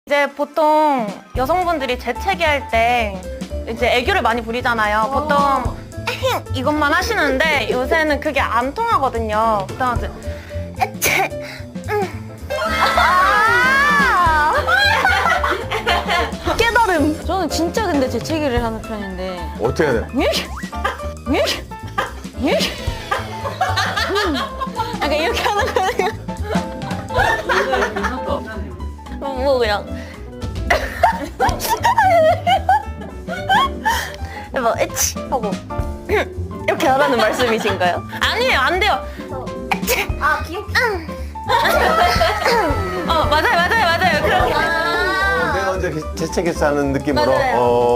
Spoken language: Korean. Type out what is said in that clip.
이제 보통 여성분들이 재채기할 때 이제 애교를 많이 부리잖아요. 보통 이것만 하시는데 요새는 그게 안 통하거든요. 보통 이제 에채 깨달음. 저는 진짜 근데 재채기를 하는 편인데 어떻게 해야 되나? 약간 이렇게 하는 거예요. 뭐 그냥 뭐 에치 하고 이렇게 하라는 말씀이신가요? 아니에요, 안 돼요. 에치. 아, 귀엽게. 맞아요 그렇게. 내가 언제 재채기스 하는 느낌으로 맞아요.